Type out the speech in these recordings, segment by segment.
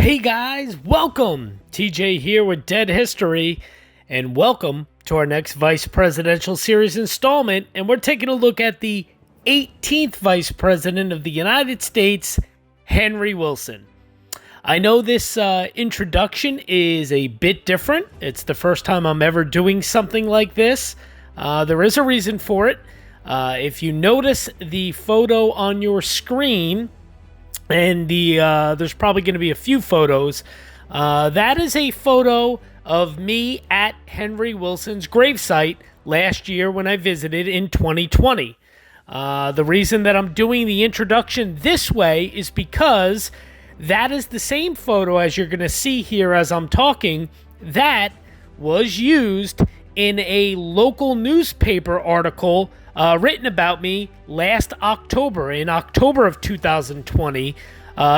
Hey guys, welcome! TJ here with Dead History, and welcome to our next Vice Presidential Series installment, and we're taking a look at the 18th Vice President of the United States, Henry Wilson. I know this introduction is a bit different. It's the first time I'm ever doing something like this. There is a reason for it. If you notice the photo on your screen, and there's probably going to be a few photos. That is a photo of me at Henry Wilson's gravesite last year when I visited in 2020. The reason that I'm doing the introduction this way is because that is the same photo as you're going to see here as I'm talking that was used in a local newspaper article written about me last October, in October of 2020,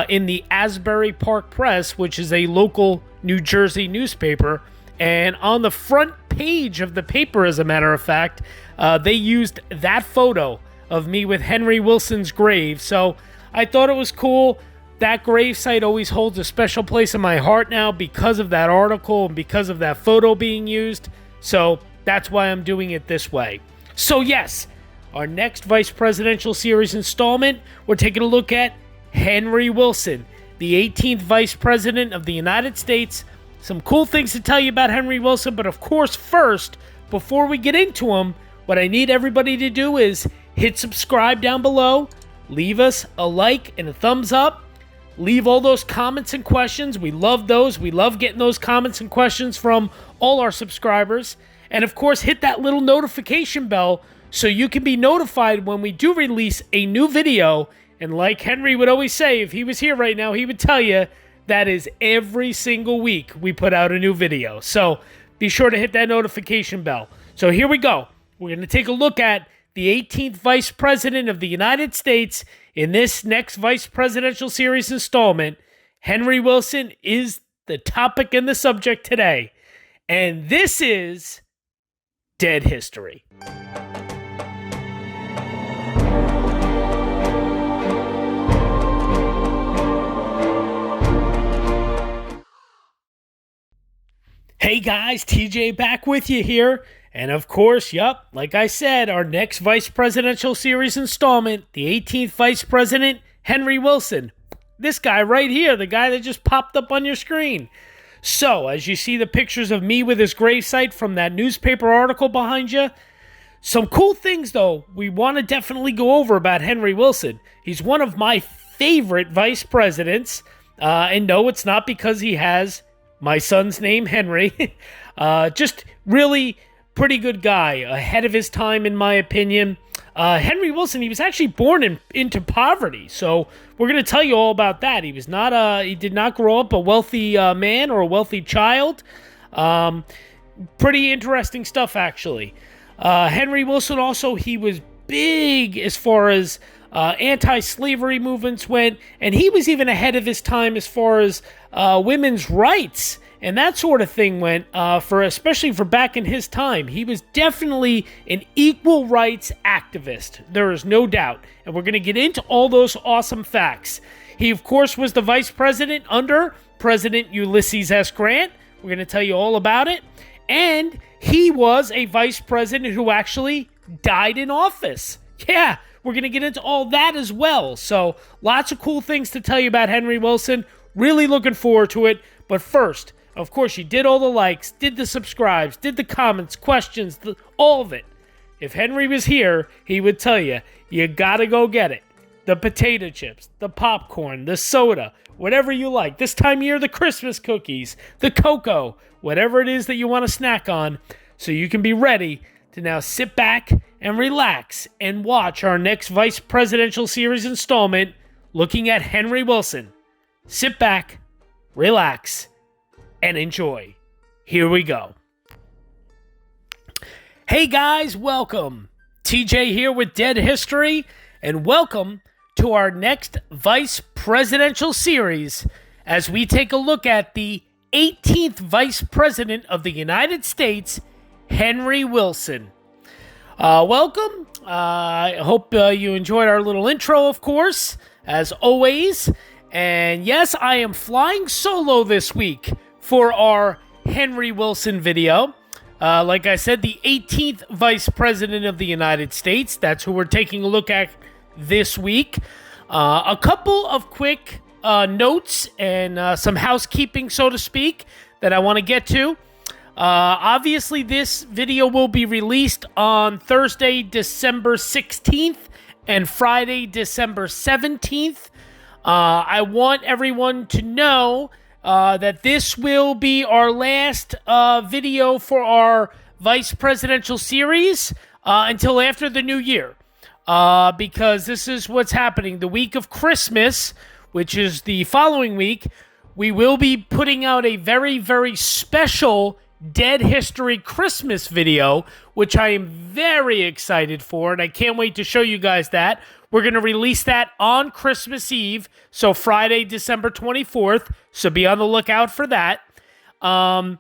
in the Asbury Park Press, which is a local New Jersey newspaper. And on the front page of the paper, as a matter of fact, they used that photo of me with Henry Wilson's grave. So I thought it was cool. That gravesite always holds a special place in my heart now because of that article and because of that photo being used. So that's why I'm doing it this way. So yes, our next Vice Presidential Series installment, we're taking a look at Henry Wilson, the 18th Vice President of the United States. Some cool things to tell you about Henry Wilson, but of course first, before we get into him, what I need everybody to do is hit subscribe down below, leave us a like and a thumbs up, leave all those comments and questions. We love those. We love getting those comments and questions from all our subscribers. And of course, hit that little notification bell so you can be notified when we do release a new video. And like Henry would always say, if he was here right now, he would tell you that is every single week we put out a new video. So be sure to hit that notification bell. So here we go. We're going to take a look at the 18th Vice President of the United States in this next Vice Presidential Series installment. Henry Wilson is the topic and the subject today. And this is Dead History. Hey guys, TJ back with you here. And of course, like I said, our next Vice Presidential Series installment, the 18th Vice President, Henry Wilson. This guy right here, the guy that just popped up on your screen. So, as you see the pictures of me with his gravesite from that newspaper article behind you, some cool things, though, we want to definitely go over about Henry Wilson. He's one of my favorite vice presidents, and no, it's not because he has my son's name, Henry. Just really pretty good guy, ahead of his time, in my opinion. Henry Wilson, he was actually born into poverty, so we're going to tell you all about that. He was not he did not grow up a wealthy man or a wealthy child. Pretty interesting stuff, actually. Henry Wilson also, he was big as far as anti-slavery movements went, and he was even ahead of his time as far as women's rights and that sort of thing went, especially for back in his time. He was definitely an equal rights activist. There is no doubt. And we're going to get into all those awesome facts. He, of course, was the vice president under President Ulysses S. Grant. We're going to tell you all about it. And he was a vice president who actually died in office. Yeah, we're going to get into all that as well. So lots of cool things to tell you about Henry Wilson. Really looking forward to it. But first, of course, you did all the likes, did the subscribes, did the comments, questions, all of it. If Henry was here, he would tell you, you gotta go get it. The potato chips, the popcorn, the soda, whatever you like. This time of year, the Christmas cookies, the cocoa, whatever it is that you want to snack on, so you can be ready to now sit back and relax and watch our next Vice Presidential Series installment looking at Henry Wilson. Sit back, relax, and enjoy. Here we go. Hey guys, welcome. TJ here with Dead History, and welcome to our next Vice Presidential Series as we take a look at the 18th Vice President of the United States, Henry Wilson. Welcome. I hope you enjoyed our little intro, of course, as always. And yes, I am flying solo this week for our Henry Wilson video. Like I said, the 18th Vice President of the United States. That's who we're taking a look at this week. A couple of quick notes and some housekeeping, so to speak, that I want to get to. Obviously, this video will be released on Thursday, December 16th and Friday, December 17th. I want everyone to know that this will be our last video for our Vice Presidential series until after the new year. Because this is what's happening. The week of Christmas, which is the following week, we will be putting out a very, very special Dead History Christmas video, which I am very excited for, and I can't wait to show you guys that. We're going to release that on Christmas Eve, so Friday, December 24th, so be on the lookout for that. And,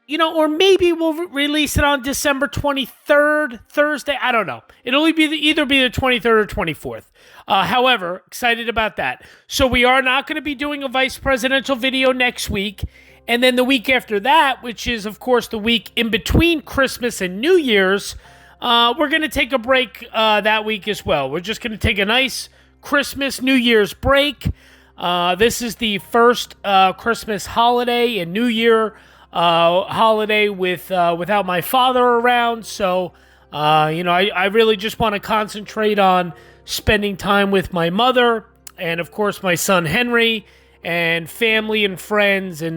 you know, or maybe we'll release it on December 23rd, Thursday, I don't know. It'll either be the 23rd or 24th. However, excited about that. So we are not going to be doing a Vice Presidential video next week. And then the week after that, which is, of course, the week in between Christmas and New Year's, we're going to take a break that week as well. We're just going to take a nice Christmas, New Year's break. This is the first Christmas holiday and New Year holiday without my father around. So, you know, I really just want to concentrate on spending time with my mother and, of course, my son Henry, and family and friends, and,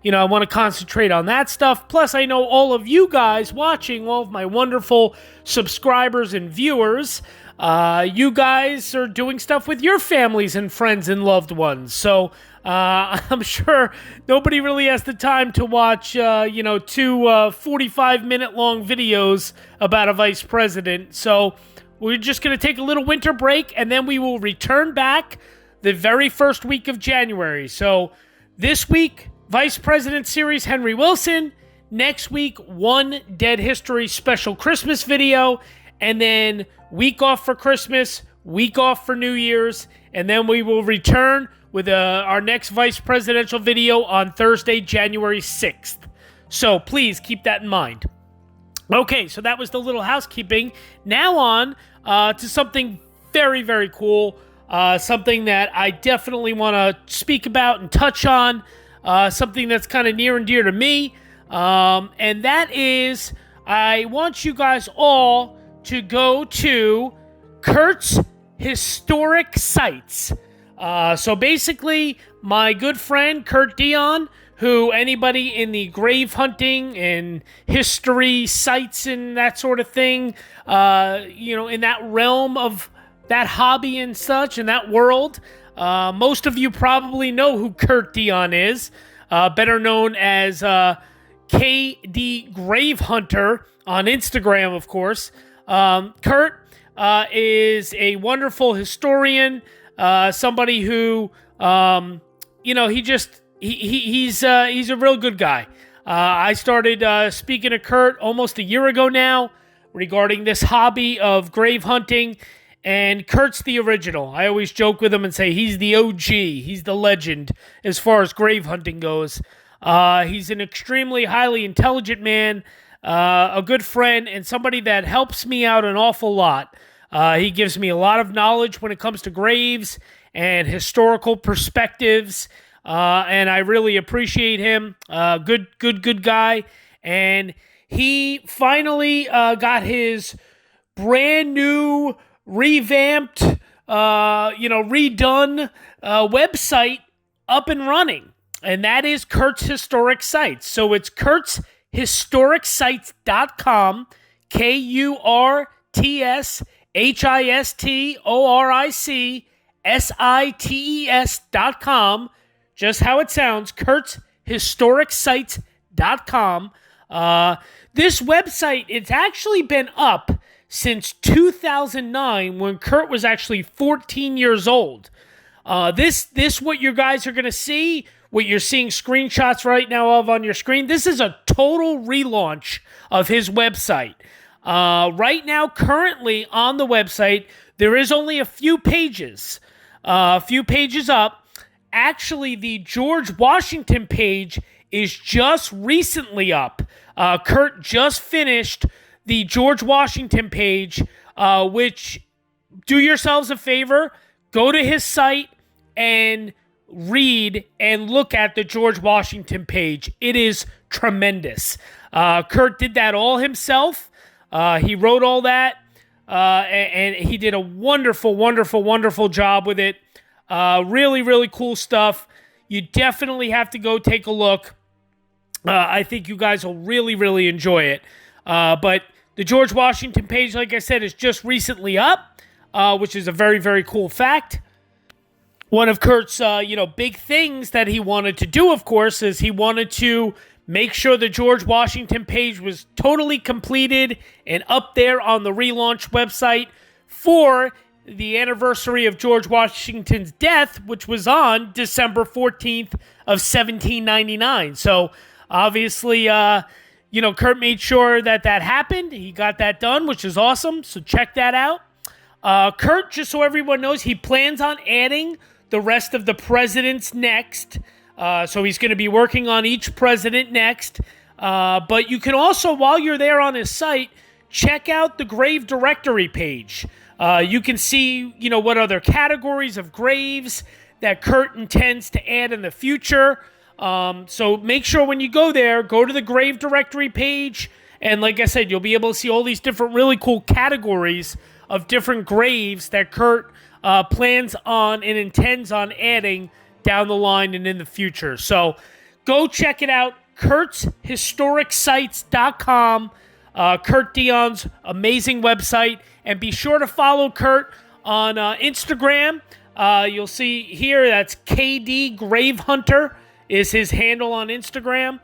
you know, I want to concentrate on that stuff. Plus, I know all of you guys watching, all of my wonderful subscribers and viewers, you guys are doing stuff with your families and friends and loved ones. So, I'm sure nobody really has the time to watch, you know, two 45-minute long videos about a vice president. So, we're just going to take a little winter break, and then we will return back the very first week of January. So this week, Vice President Series Henry Wilson. Next week, one Dead History special Christmas video. And then week off for Christmas, week off for New Year's. And then we will return with our next Vice Presidential video on Thursday, January 6th. So please keep that in mind. Okay, so that was the little housekeeping. Now on to something very, very cool. Something that I definitely want to speak about and touch on, something that's kind of near and dear to me, and that is I want you guys all to go to Kurt's Historic Sites. So basically, my good friend Kurt Dion, who anybody in the grave hunting and history sites and that sort of thing, you know, in that realm of that hobby and such, in that world. Most of you probably know who Kurt Dion is, better known as KD Grave Hunter on Instagram, of course. Kurt is a wonderful historian, somebody who, you know, he's a real good guy. I started speaking to Kurt almost a year ago now regarding this hobby of grave hunting. And Kurt's the original. I always joke with him and say he's the OG. He's the legend as far as grave hunting goes. He's an extremely highly intelligent man, a good friend, and somebody that helps me out an awful lot. He gives me a lot of knowledge when it comes to graves and historical perspectives, and I really appreciate him. Good guy. And he finally got his brand new, revamped, redone website up and running. And that is Kurt's Historic Sites. So it's kurtshistoric.com, KurtsHistorics.com, just how it sounds, kurtshistoric.com. This website, it's actually been up since 2009, when Kurt was actually 14 years old. This what you guys are going to see, what you're seeing screenshots right now of on your screen, this is a total relaunch of his website. Right now, currently on the website, there is only a few pages. a few pages up. Actually, the George Washington page is just recently up. Kurt just finished the George Washington page, which, do yourselves a favor, go to his site and read and look at the George Washington page. It is tremendous. Kurt did that all himself. He wrote all that, and he did a wonderful, wonderful, wonderful job with it. Really, really cool stuff. You definitely have to go take a look. I think you guys will really, really enjoy it. But the George Washington page, like I said, is just recently up, which is a very, very cool fact. One of Kurt's, big things that he wanted to do, of course, is he wanted to make sure the George Washington page was totally completed and up there on the relaunch website for the anniversary of George Washington's death, which was on December 14th of 1799. So, obviously, Kurt made sure that happened. He got that done, which is awesome. So check that out. Kurt, just so everyone knows, he plans on adding the rest of the presidents next. So he's going to be working on each president next. But you can also, while you're there on his site, check out the grave directory page. You can see, what other categories of graves that Kurt intends to add in the future. So make sure when you go there, go to the grave directory page. And like I said, you'll be able to see all these different really cool categories of different graves that Kurt plans on and intends on adding down the line and in the future. So go check it out, kurtzhistoricsites.com, Kurt Dion's amazing website. And be sure to follow Kurt on Instagram. You'll see here, that's KD Grave Hunter is his handle on Instagram.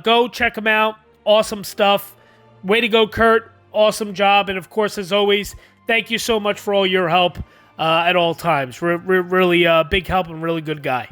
Go check him out. Awesome stuff. Way to go, Kurt. Awesome job. And of course, as always, thank you so much for all your help at all times. Really big help and really good guy.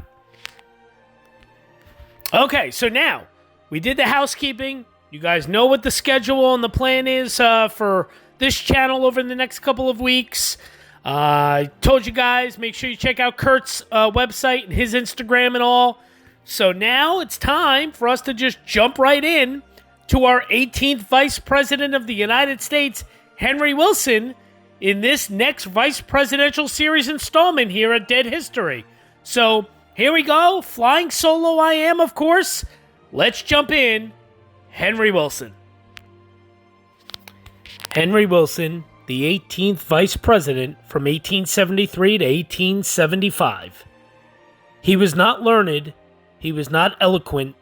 Okay, so now we did the housekeeping. You guys know what the schedule and the plan is for this channel over the next couple of weeks. I told you guys, make sure you check out Kurt's website and his Instagram and all. So now it's time for us to just jump right in to our 18th Vice President of the United States, Henry Wilson, in this next Vice Presidential Series installment here at Dead History. So here we go. Flying solo I am, of course. Let's jump in. Henry Wilson. Henry Wilson, the 18th Vice President from 1873 to 1875. He was not learned. He was not eloquent.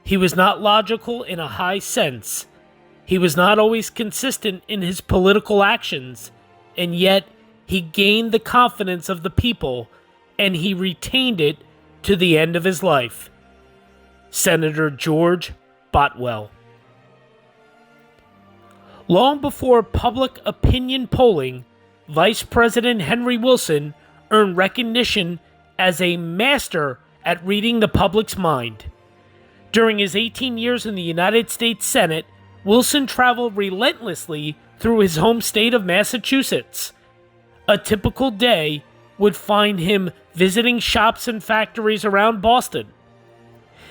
He was not logical in a high sense. He was not always consistent in his political actions, and yet he gained the confidence of the people, and he retained it to the end of his life. Senator George BOUTWELL. Long before public opinion polling, Vice President Henry Wilson earned recognition as a master at reading the public's mind. During his 18 years in the United States Senate, Wilson traveled relentlessly through his home state of Massachusetts. A typical day would find him visiting shops and factories around Boston.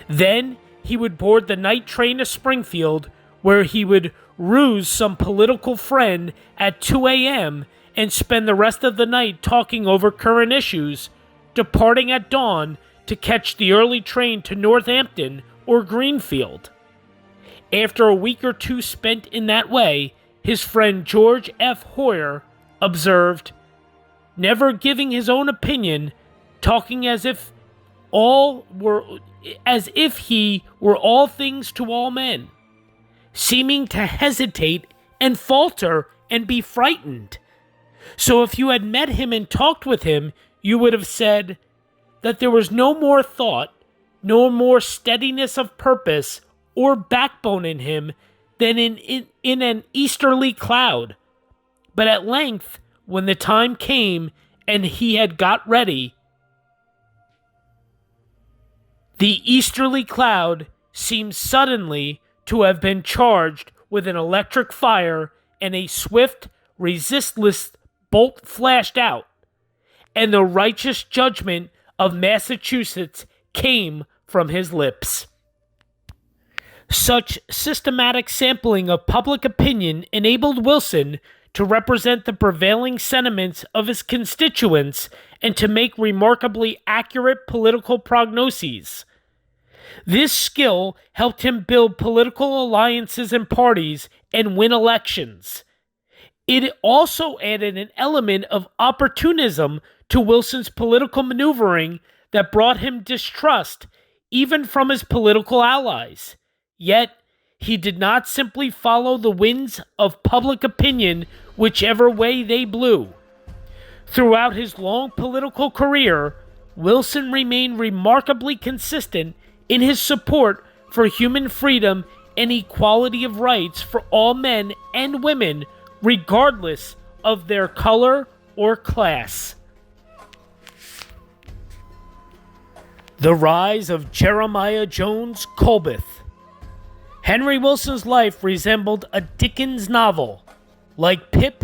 Then he would board the night train to Springfield, where he would ruse some political friend at 2 a.m. and spend the rest of the night talking over current issues, departing at dawn to catch the early train to Northampton or Greenfield. After a week or two spent in that way, his friend George F. Hoyer observed, never giving his own opinion, talking as if he were all things to all men, seeming to hesitate and falter and be frightened. So if you had met him and talked with him, you would have said that there was no more thought, no more steadiness of purpose or backbone in him than in an easterly cloud. But at length, when the time came and he had got ready, the easterly cloud seemed suddenly to have been charged with an electric fire, and a swift, resistless bolt flashed out. and the righteous judgment of Massachusetts came from his lips. Such systematic sampling of public opinion enabled Wilson to represent the prevailing sentiments of his constituents and to make remarkably accurate political prognoses. This skill helped him build political alliances and parties and win elections. It also added an element of opportunism to Wilson's political maneuvering that brought him distrust even from his political allies. Yet, he did not simply follow the winds of public opinion whichever way they blew. Throughout his long political career, Wilson remained remarkably consistent in his support for human freedom and equality of rights for all men and women, regardless of their color or class. The rise of Jeremiah Jones Colbath. Henry Wilson's life resembled a Dickens novel. Like Pip,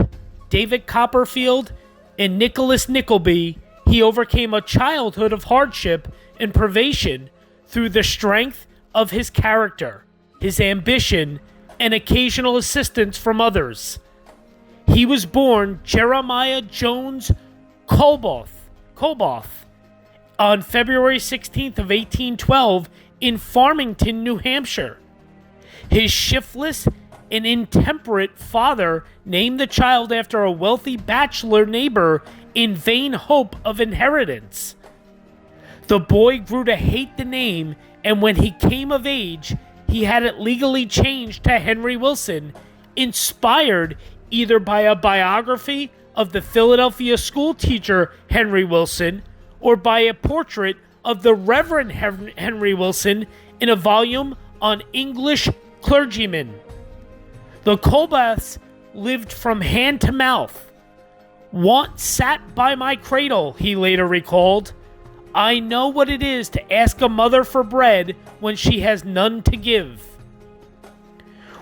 David Copperfield, and Nicholas Nickleby, he overcame a childhood of hardship and privation through the strength of his character, his ambition, and occasional assistance from others. He was born Jeremiah Jones Colbath on February 16th of 1812 in Farmington, New Hampshire. His shiftless and intemperate father named the child after a wealthy bachelor neighbor in vain hope of inheritance. The boy grew to hate the name, and when he came of age, he had it legally changed to Henry Wilson, inspired either by a biography of the Philadelphia schoolteacher Henry Wilson or by a portrait of the Reverend Henry Wilson in a volume on English clergymen. The Colbaths lived from hand to mouth. "Want sat by my cradle," he later recalled. "I know what it is to ask a mother for bread when she has none to give."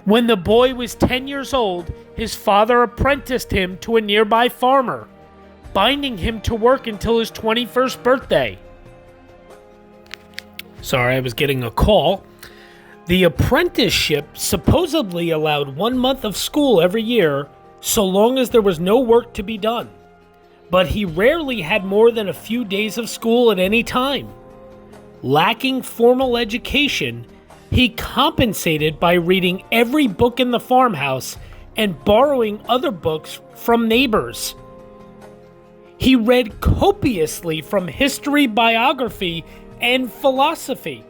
When the boy was 10 years old, his father apprenticed him to a nearby farmer, binding him to work until his 21st birthday. Sorry, I was getting a call. The apprenticeship supposedly allowed 1 month of school every year, so long as there was no work to be done. But he rarely had more than a few days of school at any time. Lacking formal education, he compensated by reading every book in the farmhouse and borrowing other books from neighbors. He read copiously from history, biography, and philosophy.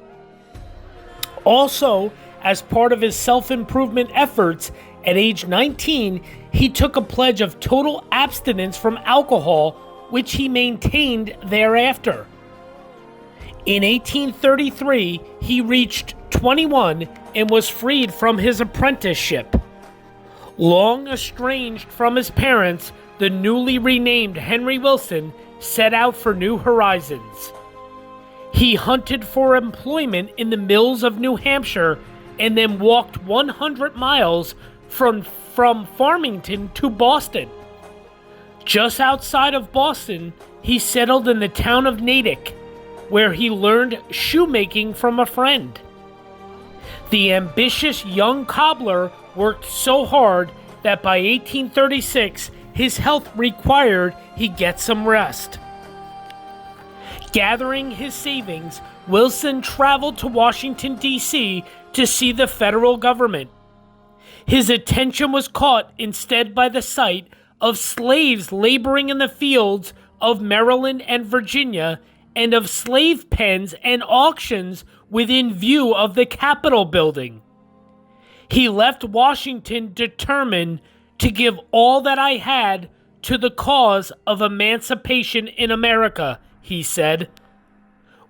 Also, as part of his self-improvement efforts, at age 19, he took a pledge of total abstinence from alcohol, which he maintained thereafter. In 1833, he reached 21 and was freed from his apprenticeship. Long estranged from his parents, the newly renamed Henry Wilson set out for new horizons. He hunted for employment in the mills of New Hampshire and then walked 100 miles from Farmington to Boston. Just outside of Boston, he settled in the town of Natick, where he learned shoemaking from a friend. The ambitious young cobbler worked so hard that by 1836, his health required he get some rest. Gathering his savings, Wilson traveled to Washington, D.C. to see the federal government. His attention was caught instead by the sight of slaves laboring in the fields of Maryland and Virginia, and of slave pens and auctions within view of the Capitol building. He left Washington determined to give all that I had to the cause of emancipation in America, he said.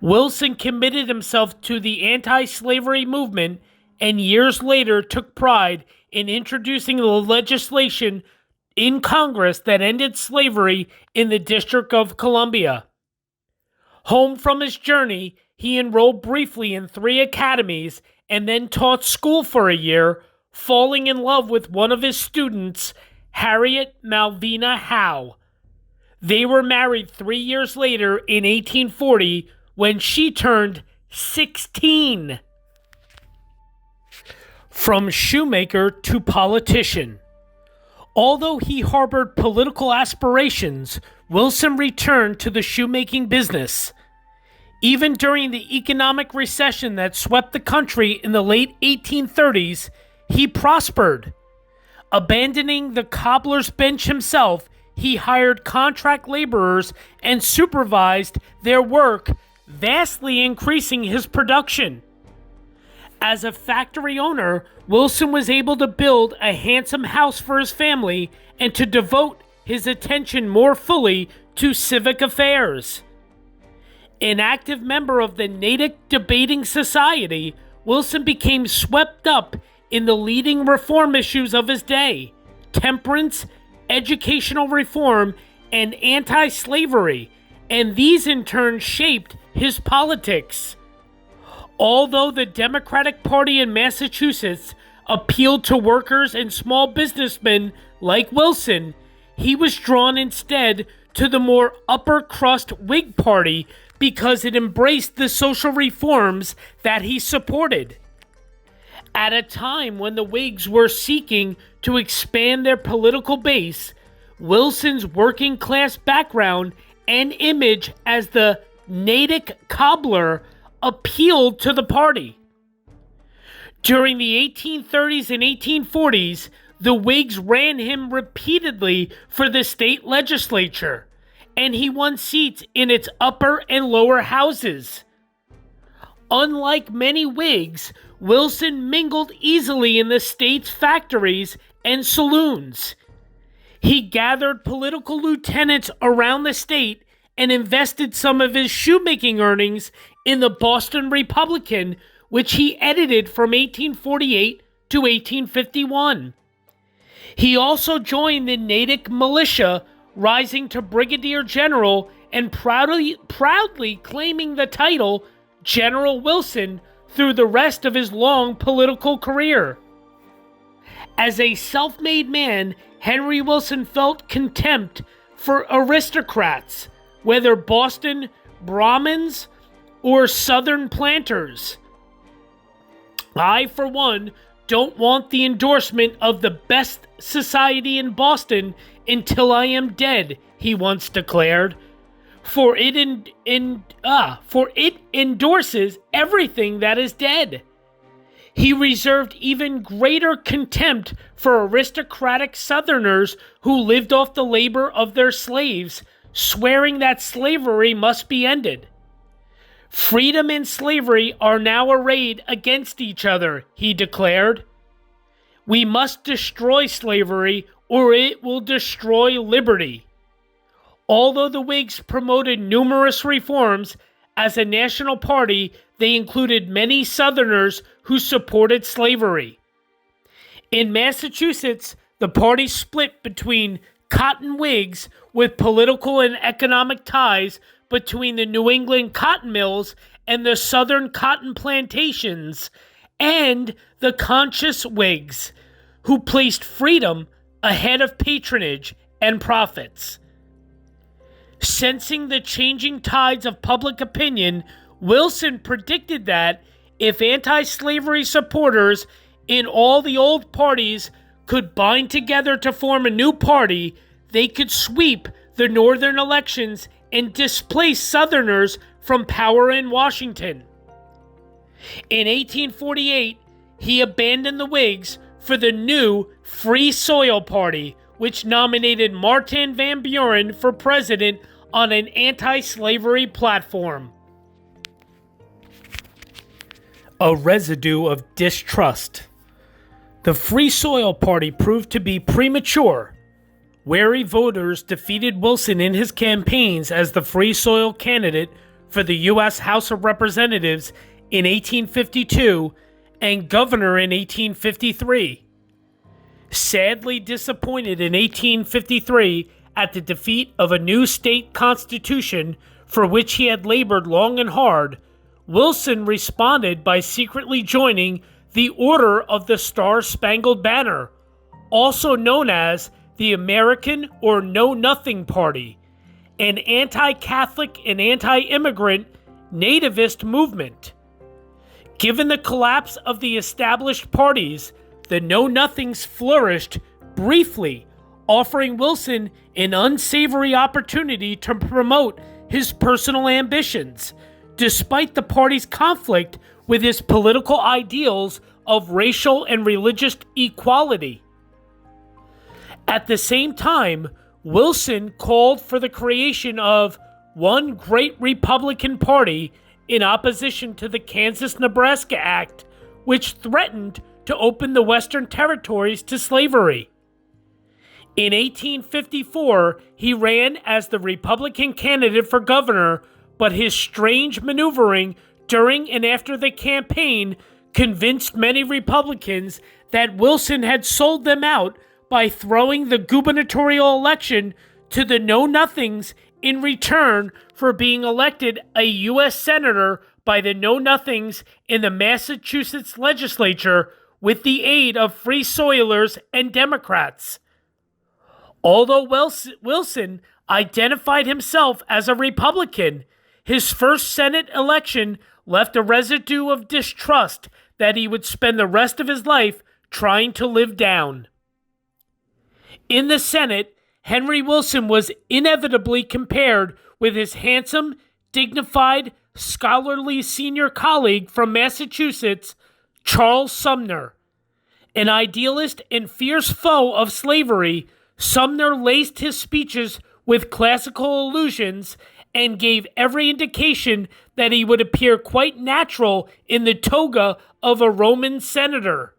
Wilson committed himself to the anti-slavery movement and years later took pride in introducing the legislation in Congress that ended slavery in the District of Columbia. Home from his journey, he enrolled briefly in 3 academies and then taught school for a year, falling in love with one of his students, HARRIET MALVINA HOWE. They were married 3 years later in 1840 when she turned 16. From shoemaker to politician. Although he harbored political aspirations, Wilson returned to the shoemaking business. Even during the economic recession that swept the country in the late 1830s, he prospered. Abandoning the cobbler's bench himself, he hired contract laborers and supervised their work, vastly increasing his production. As a factory owner, Wilson was able to build a handsome house for his family and to devote his attention more fully to civic affairs. An active member of the Natick Debating Society, Wilson became swept up in the leading reform issues of his day: temperance, educational reform, and anti-slavery, and these in turn shaped his politics. Although the Democratic Party in Massachusetts appealed to workers and small businessmen like Wilson, he was drawn instead to the more upper-crust Whig Party because it embraced the social reforms that he supported. At a time when the Whigs were seeking to expand their political base, Wilson's working-class background and image as the Natick cobbler appealed to the party. During the 1830s and 1840s, the Whigs ran him repeatedly for the state legislature, and he won seats in its upper and lower houses. Unlike many Whigs, Wilson mingled easily in the state's factories and saloons. He gathered political lieutenants around the state and invested some of his shoemaking earnings in the Boston Republican, which he edited from 1848 to 1851. He also joined the Natick militia, rising to brigadier general and proudly claiming the title General Wilson through the rest of his long political career. As a self-made man, Henry Wilson felt contempt for aristocrats, whether Boston Brahmins or Southern planters. I, for one, don't want the endorsement of the best society in Boston until I am dead, he once declared, for it endorses everything that is dead. He reserved even greater contempt for aristocratic Southerners who lived off the labor of their slaves, swearing that slavery must be ended. Freedom and slavery are now arrayed against each other, he declared. We must destroy slavery or it will destroy liberty. Although the Whigs promoted numerous reforms, as a national party, they included many Southerners who supported slavery. In Massachusetts, the party split between Cotton Whigs with political and economic ties between the New England cotton mills and the Southern cotton plantations, and the conscious Whigs, who placed freedom ahead of patronage and profits. Sensing the changing tides of public opinion, Wilson predicted that if anti-slavery supporters in all the old parties could bind together to form a new party, they could sweep the northern elections and displace Southerners from power in Washington. In 1848, he abandoned the Whigs for the new Free Soil Party, which nominated Martin Van Buren for president on an anti-slavery platform. A residue of distrust. The Free Soil Party proved to be premature. Wary voters defeated Wilson in his campaigns as the Free Soil candidate for the U.S. House of Representatives in 1852 and governor in 1853. Sadly disappointed in 1853 at the defeat of a new state constitution for which he had labored long and hard, Wilson responded by secretly joining the Order of the Star-Spangled Banner, also known as the American or Know Nothing Party, an anti-Catholic and anti-immigrant nativist movement. Given the collapse of the established parties, the Know-Nothings flourished briefly, offering Wilson an unsavory opportunity to promote his personal ambitions, despite the party's conflict with his political ideals of racial and religious equality. At the same time, Wilson called for the creation of one great Republican Party in opposition to the Kansas-Nebraska Act, which threatened to open the Western territories to slavery. In 1854, he ran as the Republican candidate for governor, but his strange maneuvering during and after the campaign convinced many Republicans that Wilson had sold them out by throwing the gubernatorial election to the Know-Nothings in return for being elected a U.S. Senator by the Know-Nothings in the Massachusetts legislature with the aid of Free Soilers and Democrats. Although Wilson identified himself as a Republican, his first Senate election left a residue of distrust that he would spend the rest of his life trying to live down. In the Senate, Henry Wilson was inevitably compared with his handsome, dignified, scholarly senior colleague from Massachusetts, Charles Sumner. An idealist and fierce foe of slavery, Sumner laced his speeches with classical allusions and gave every indication that he would appear quite natural in the toga of a Roman senator.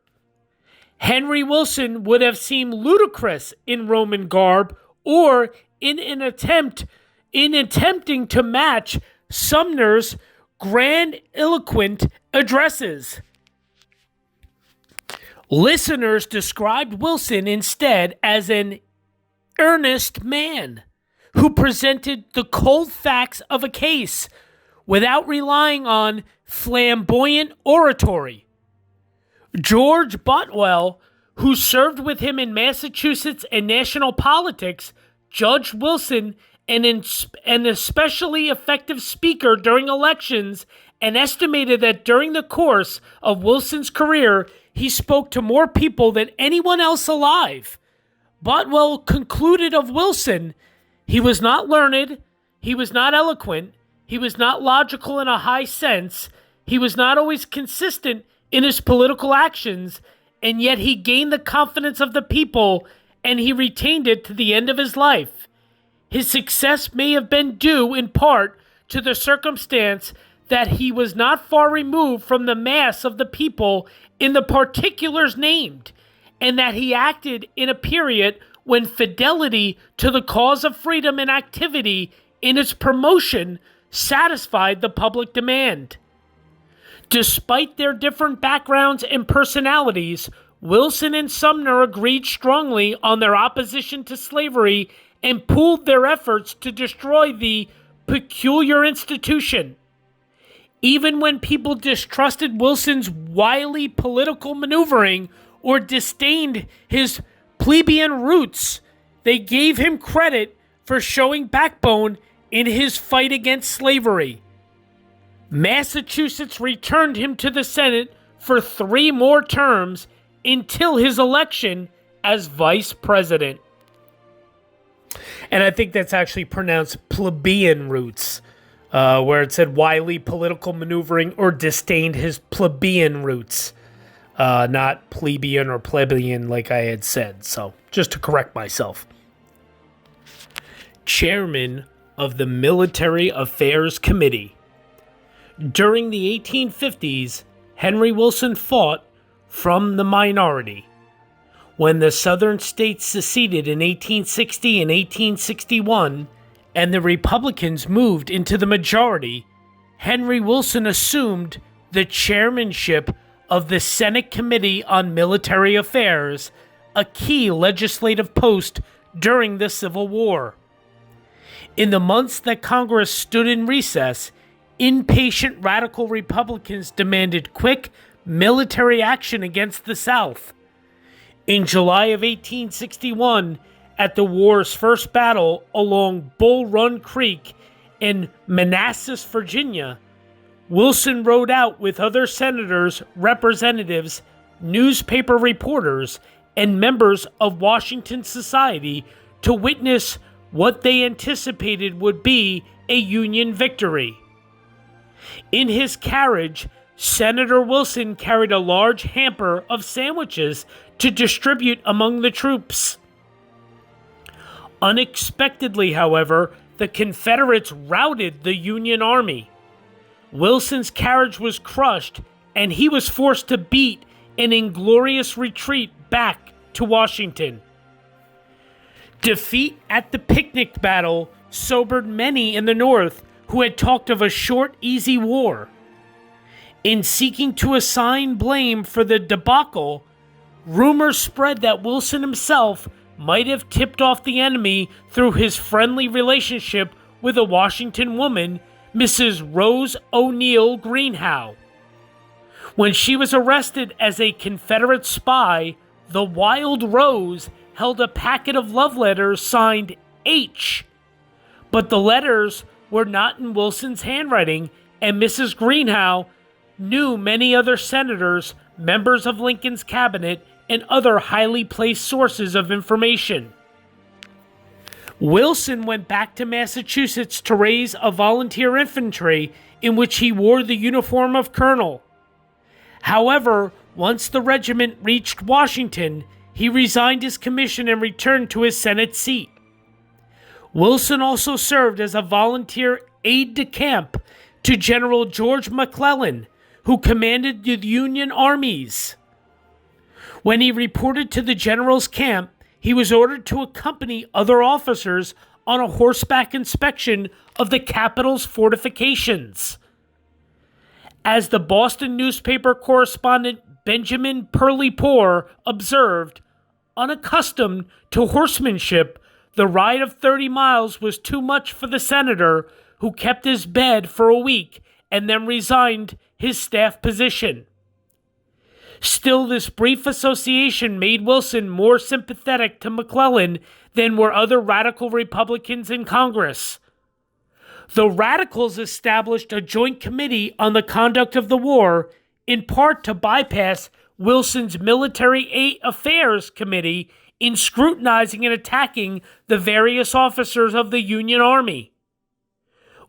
Henry Wilson would have seemed ludicrous in Roman garb or in attempting to match Sumner's grandiloquent addresses. Listeners described Wilson instead as an earnest man who presented the cold facts of a case without relying on flamboyant oratory. George BOUTWELL, who served with him in Massachusetts and national politics, judged Wilson an especially effective speaker during elections and estimated that during the course of Wilson's career, he spoke to more people than anyone else alive. BOUTWELL concluded of Wilson, he was not learned, he was not eloquent, he was not logical in a high sense, he was not always consistent in his political actions, and yet he gained the confidence of the people and he retained it to the end of his life. His success may have been due in part to the circumstance that he was not far removed from the mass of the people in the particulars named, and that he acted in a period when fidelity to the cause of freedom and activity in its promotion satisfied the public demand. Despite their different backgrounds and personalities, Wilson and Sumner agreed strongly on their opposition to slavery and pooled their efforts to destroy the peculiar institution. Even when people distrusted Wilson's wily political maneuvering or disdained his plebeian roots, they gave him credit for showing backbone in his fight against slavery. Massachusetts returned him to the Senate for 3 more terms until his election as vice president. And I think that's actually pronounced plebeian roots, where it said wily political maneuvering or disdained his plebeian roots, not plebeian or plebeian like I had said. So just to correct myself. Chairman of the Military Affairs Committee. During the 1850s, Henry Wilson fought from the minority. When the Southern states seceded in 1860 and 1861, and the Republicans moved into the majority, Henry Wilson assumed the chairmanship of the Senate Committee on Military Affairs, a key legislative post during the Civil War. In the months that Congress stood in recess, impatient radical Republicans demanded quick military action against the South. In July of 1861, at the war's first battle along Bull Run Creek in Manassas, Virginia, Wilson rode out with other senators, representatives, newspaper reporters, and members of Washington society to witness what they anticipated would be a Union victory. In his carriage, Senator Wilson carried a large hamper of sandwiches to distribute among the troops. Unexpectedly, however, the Confederates routed the Union Army. Wilson's carriage was crushed, and he was forced to beat an inglorious retreat back to Washington. Defeat at the picnic battle sobered many in the North who had talked of a short, easy war. In seeking to assign blame for the debacle, rumors spread that Wilson himself might have tipped off the enemy through his friendly relationship with a Washington woman, Mrs. Rose O'Neal Greenhow. When she was arrested as a Confederate spy, the Wild Rose held a packet of love letters signed H. But the letters were not in Wilson's handwriting, and Mrs. Greenhow knew many other senators, members of Lincoln's cabinet, and other highly placed sources of information. Wilson went back to Massachusetts to raise a volunteer infantry in which he wore the uniform of colonel. However, once the regiment reached Washington, he resigned his commission and returned to his Senate seat. Wilson also served as a volunteer aide-de-camp to General George McClellan, who commanded the Union armies. When he reported to the general's camp, he was ordered to accompany other officers on a horseback inspection of the capital's fortifications. As the Boston newspaper correspondent Benjamin Perley Poor observed, unaccustomed to horsemanship, the ride of 30 miles was too much for the senator, who kept his bed for a week and then resigned his staff position. Still, this brief association made Wilson more sympathetic to McClellan than were other radical Republicans in Congress. The Radicals established a joint committee on the conduct of the war, in part to bypass Wilson's Military Affairs Committee in scrutinizing and attacking the various officers of the Union Army.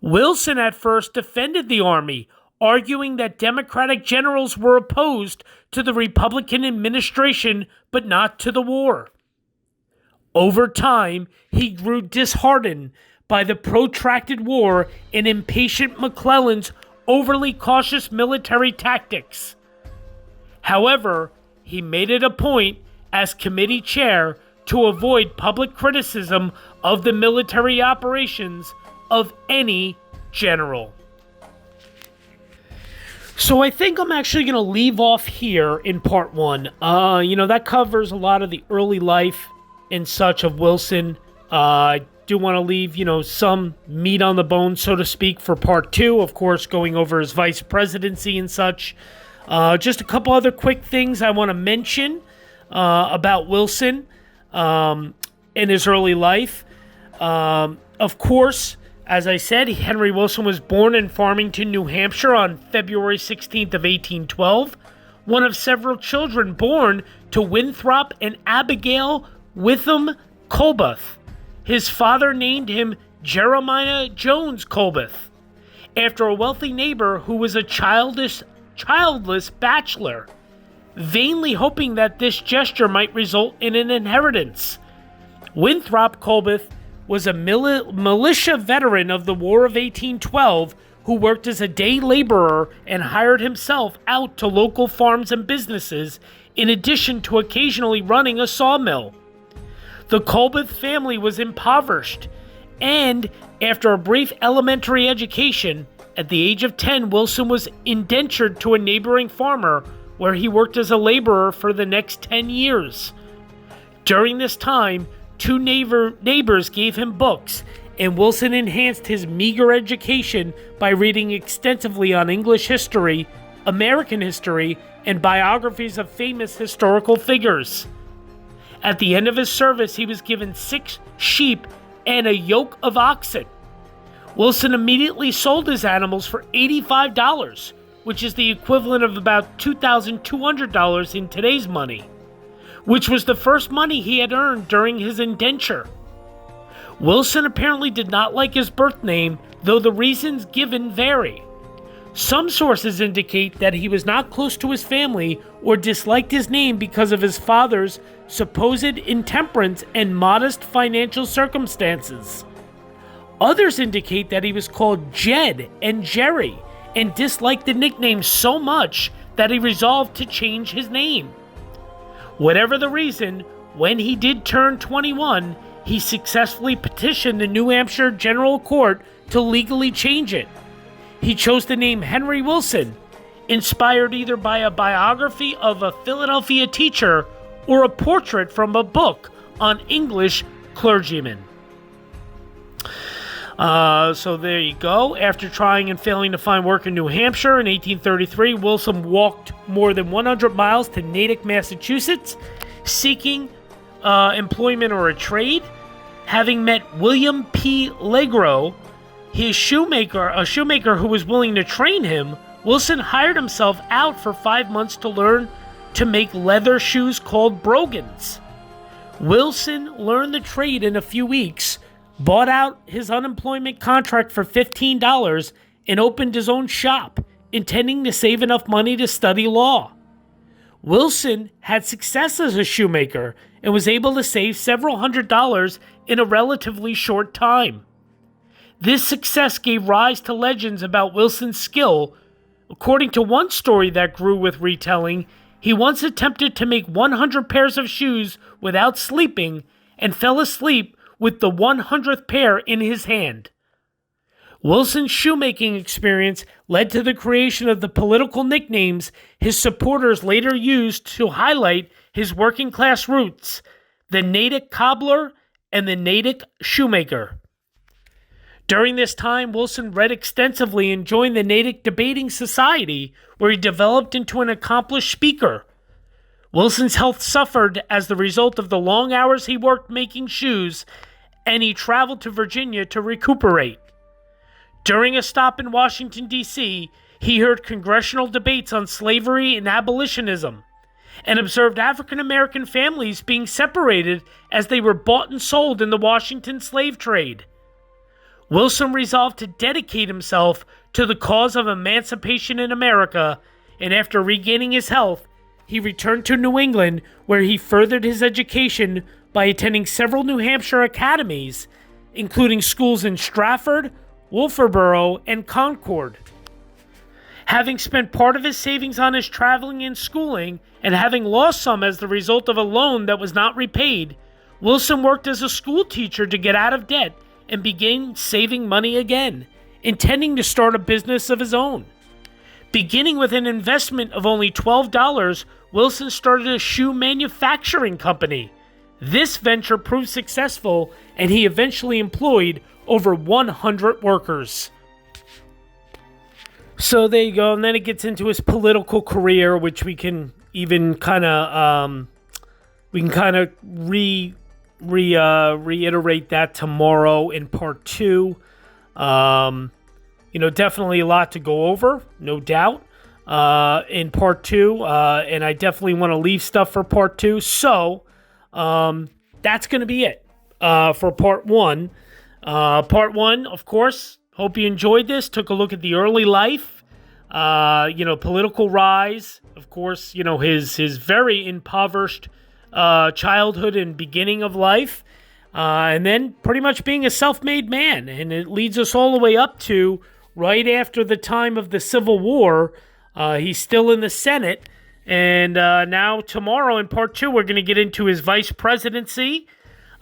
Wilson at first defended the Army, arguing that Democratic generals were opposed to the Republican administration but not to the war. Over time, he grew disheartened by the protracted war and impatient McClellan's overly cautious military tactics. However, he made it a point as committee chair to avoid public criticism of the military operations of any general. So I think I'm actually going to leave off here in part one. That covers a lot of the early life and such of Wilson. I do want to leave, some meat on the bone, so to speak, for part two. Of course, going over his vice presidency and such. Just a couple other quick things I want to mention about Wilson in his early life. Of course, as I said, Henry Wilson was born in Farmington, New Hampshire on February 16th of 1812, one of several children born to Winthrop and Abigail Witham Colbath. His father named him Jeremiah Jones Colbath, after a wealthy neighbor who was a childless bachelor, vainly hoping that this gesture might result in an inheritance. Winthrop Colbath was a militia veteran of the War of 1812 who worked as a day laborer and hired himself out to local farms and businesses, in addition to occasionally running a sawmill. The Colbath family was impoverished, and after a brief elementary education, at the age of 10, Wilson was indentured to a neighboring farmer, where he worked as a laborer for the next 10 years. During this time, two neighbors gave him books, and Wilson enhanced his meager education by reading extensively on English history, American history, and biographies of famous historical figures. At the end of his service, he was given 6 sheep and a yoke of oxen. Wilson immediately sold his animals for $85, which is the equivalent of about $2,200 in today's money, which was the first money he had earned during his indenture. Wilson apparently did not like his birth name, though the reasons given vary. Some sources indicate that he was not close to his family or disliked his name because of his father's supposed intemperance and modest financial circumstances. Others indicate that he was called Jed and Jerry and disliked the nickname so much that he resolved to change his name. Whatever the reason, when he did turn 21, he successfully petitioned the New Hampshire General Court to legally change it. He chose the name Henry Wilson, inspired either by a biography of a Philadelphia teacher or a portrait from a book on English clergymen. So there you go. After trying and failing to find work in New Hampshire in 1833, Wilson walked more than 100 miles to Natick, Massachusetts, seeking employment or a trade. Having met William P. Legro, a shoemaker who was willing to train him, Wilson hired himself out for 5 months to learn to make leather shoes called brogans. Wilson learned the trade in a few weeks, bought out his unemployment contract for $15, and opened his own shop, intending to save enough money to study law. Wilson had success as a shoemaker and was able to save several $100s in a relatively short time. This success gave rise to legends about Wilson's skill. According to one story that grew with retelling, he once attempted to make 100 pairs of shoes without sleeping and fell asleep with the 100th pair in his hand. Wilson's shoemaking experience led to the creation of the political nicknames his supporters later used to highlight his working-class roots, the Natick Cobbler and the Natick Shoemaker. During this time, Wilson read extensively and joined the Natick Debating Society, where he developed into an accomplished speaker. Wilson's health suffered as the result of the long hours he worked making shoes, and he traveled to Virginia to recuperate. During a stop in Washington, D.C., he heard congressional debates on slavery and abolitionism, and observed African American families being separated as they were bought and sold in the Washington slave trade. Wilson resolved to dedicate himself to the cause of emancipation in America, and after regaining his health, he returned to New England, where he furthered his education by attending several New Hampshire academies, including schools in Stratford, Wolfeboro, and Concord. Having spent part of his savings on his traveling and schooling, and having lost some as the result of a loan that was not repaid, Wilson worked as a school teacher to get out of debt and began saving money again, intending to start a business of his own. Beginning with an investment of only $12, Wilson started a shoe manufacturing company. This venture proved successful, and he eventually employed over 100 workers. So there you go, and then it gets into his political career, which we can even kind of reiterate that tomorrow in part 2. Definitely a lot to go over, no doubt, in part 2, and I definitely want to leave stuff for part 2. So that's going to be it for part 1. Part 1, of course, hope you enjoyed this. Took a look at the early life, political rise, of course, his very impoverished childhood and beginning of life, and then pretty much being a self-made man. And it leads us all the way up to right after the time of the Civil War. He's still in the Senate, and now tomorrow in part 2, we're going to get into his vice presidency,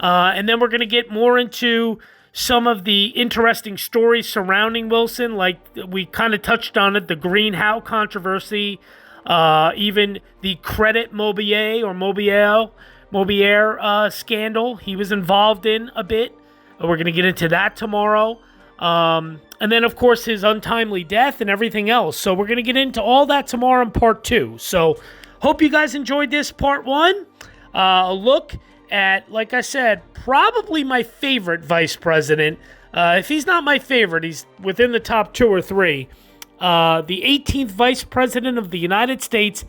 and then we're going to get more into some of the interesting stories surrounding Wilson, like we kind of touched on it, the Green Howe controversy, even the Credit Mobilier scandal he was involved in a bit. We're going to get into that tomorrow. And then, of course, his untimely death and everything else. So we're going to get into all that tomorrow in part 2. So hope you guys enjoyed this part 1. a look at, like I said, probably my favorite vice president. If he's not my favorite, he's within the top 2 or 3. The 18th Vice President of the United States,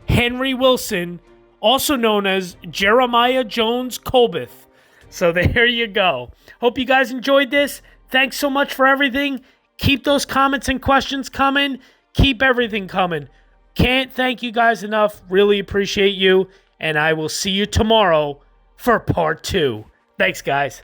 Henry Wilson, also known as Jeremiah Jones Colbath. So there you go. Hope you guys enjoyed this. Thanks so much for everything. Keep those comments and questions coming. Keep everything coming. Can't thank you guys enough. Really appreciate you. And I will see you tomorrow for part 2. Thanks, guys.